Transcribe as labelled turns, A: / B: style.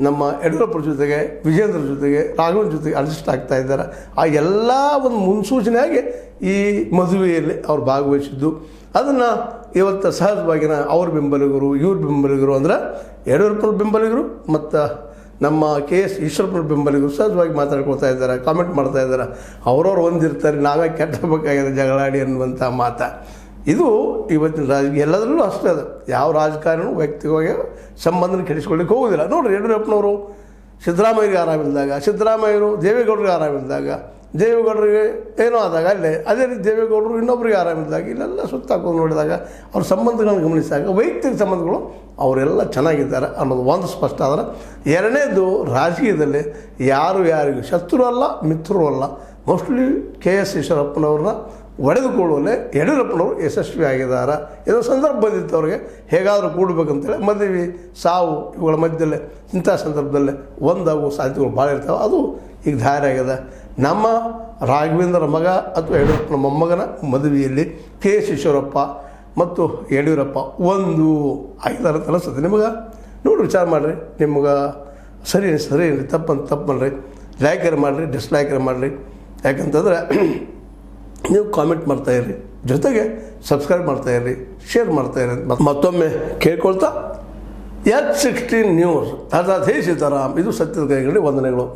A: ನಮ್ಮ ಯಡಿಯೂರಪ್ಪರ ಜೊತೆಗೆ ವಿಜೇಂದ್ರ ಜೊತೆಗೆ ರಾಘವನ್ ಜೊತೆಗೆ ಅಡ್ಜಸ್ಟ್ ಆಗ್ತಾ ಇದ್ದಾರೆ. ಆ ಎಲ್ಲ ಒಂದು ಮುನ್ಸೂಚನೆಯಾಗಿ ಈ ಮದುವೆಯಲ್ಲಿ ಅವ್ರು ಭಾಗವಹಿಸಿದ್ದು. ಅದನ್ನು ಇವತ್ತು ಸಹಜವಾಗಿನ ಅವ್ರ ಬೆಂಬಲಿಗರು ಇವ್ರ ಬೆಂಬಲಿಗರು ಅಂದ್ರೆ ಯಡಿಯೂರಪ್ಪನ ಬೆಂಬಲಿಗರು ಮತ್ತು ನಮ್ಮ KS ಈಶ್ವರಪ್ಪನ ಬೆಂಬಲಿಗರು ಸಹಜವಾಗಿ ಮಾತಾಡ್ಕೊಳ್ತಾ ಇದ್ದಾರೆ, ಕಾಮೆಂಟ್ ಮಾಡ್ತಾ ಇದ್ದಾರೆ. ಅವ್ರವ್ರು ಒಂದಿರ್ತಾರೆ, ನಾವೇ ಕೆಟ್ಟಬೇಕಾಗಿದೆ ಜಗಳಾಡಿ ಅನ್ನುವಂಥ ಮಾತು. ಇದು ಇವತ್ತಿನ ರಾಜಕೀಯ ಎಲ್ಲದರಲ್ಲೂ ಅಷ್ಟೇ. ಅದು ಯಾವ ರಾಜಕಾರಣಿಯೂ ವ್ಯಕ್ತಿಗಳಿಗೆ ಸಂಬಂಧನ ಕೆಡಿಸ್ಕೊಳ್ಳಿಕ್ಕೆ ಹೋಗೋದಿಲ್ಲ. ನೋಡಿರಿ, ಯಡಿಯೂರಪ್ಪನವರು ಸಿದ್ದರಾಮಯ್ಯರಿಗೆ ಆರಾಮಿಲ್ದಾಗ, ಸಿದ್ದರಾಮಯ್ಯರು ದೇವೇಗೌಡರಿಗೆ ಆರಾಮಿಲ್ದಾಗ, ದೇವೇಗೌಡರಿಗೆ ಏನೋ ಆದಾಗ ಅಲ್ಲೇ ಅದೇ ರೀತಿ ದೇವೇಗೌಡರು ಇನ್ನೊಬ್ಬರಿಗೆ ಆರಾಮಿದ್ದಾಗ ಇಲ್ಲೆಲ್ಲ ಸುತ್ತಾಕೊಂಡು ನೋಡಿದಾಗ ಅವ್ರ ಸಂಬಂಧಗಳನ್ನು ಗಮನಿಸಿದಾಗ ವೈಯಕ್ತಿಕ ಸಂಬಂಧಗಳು ಅವರೆಲ್ಲ ಚೆನ್ನಾಗಿದ್ದಾರೆ ಅನ್ನೋದು ಒಂದು ಸ್ಪಷ್ಟ. ಆದರೆ ಎರಡನೇದು, ರಾಜಕೀಯದಲ್ಲಿ ಯಾರಿಗೂ ಶತ್ರು ಅಲ್ಲ, ಮಿತ್ರರು ಅಲ್ಲ. ಮೋಸ್ಟ್ಲಿ KS ಈಶ್ವರಪ್ಪನವ್ರನ್ನ ಒಡೆದುಕೊಳ್ಳುವಲ್ಲೇ ಯಡಿಯೂರಪ್ಪನವರು ಯಶಸ್ವಿ ಆಗಿದ್ದಾರೆ. ಏನೋ ಸಂದರ್ಭ ಬಂದಿತ್ತು ಅವ್ರಿಗೆ, ಹೇಗಾದರೂ ಕೂಡಬೇಕಂತೇಳಿ ಮದುವೆ ಸಾವು ಇವುಗಳ ಮಧ್ಯದಲ್ಲೇ ಇಂಥ ಸಂದರ್ಭದಲ್ಲೇ ಒಂದಾಗುವ ಸಾಧ್ಯತೆಗಳು ಭಾಳ ಇರ್ತಾವೆ. ಅದು ಈಗ ದಾರಿ ಆಗಿದೆ. ನಮ್ಮ ರಾಘವೇಂದ್ರ ಮಗ ಅಥವಾ ಯಡಿಯೂರಪ್ಪನ ಮೊಮ್ಮಗನ ಮದುವೆಯಲ್ಲಿ KS ಈಶ್ವರಪ್ಪ ಮತ್ತು ಯಡಿಯೂರಪ್ಪ ಒಂದು 5-6 ಅನಿಸ್ತದೆ ನಿಮಗೆ. ನೋಡಿ ವಿಚಾರ ಮಾಡಿರಿ, ನಿಮ್ಗೆ ಸರಿ ತಪ್ಪು ಮಾಡಿರಿ, ಲೈಕರ್ ಮಾಡಿರಿ, ಡಿಸ್ಲೈಕರ್ ಮಾಡಿರಿ. ಯಾಕಂತಂದ್ರೆ ನೀವು ಕಾಮೆಂಟ್ ಮಾಡ್ತಾಯಿರ್ರಿ, ಜೊತೆಗೆ ಸಬ್ಸ್ಕ್ರೈಬ್ ಮಾಡ್ತಾಯಿರ್ರಿ, ಶೇರ್ ಮಾಡ್ತಾಯಿರ್ರಿ. ಮತ್ತೊಮ್ಮೆ ಕೇಳ್ಕೊಳ್ತಾ H16 ನ್ಯೂಸ್ ಅರ್ಥಾತ್ ಹೇ ಸೀತಾರಾಮ್, ಇದು ಸತ್ಯದ ಕೈಗಡೆ ವಂದನೆಗಳು.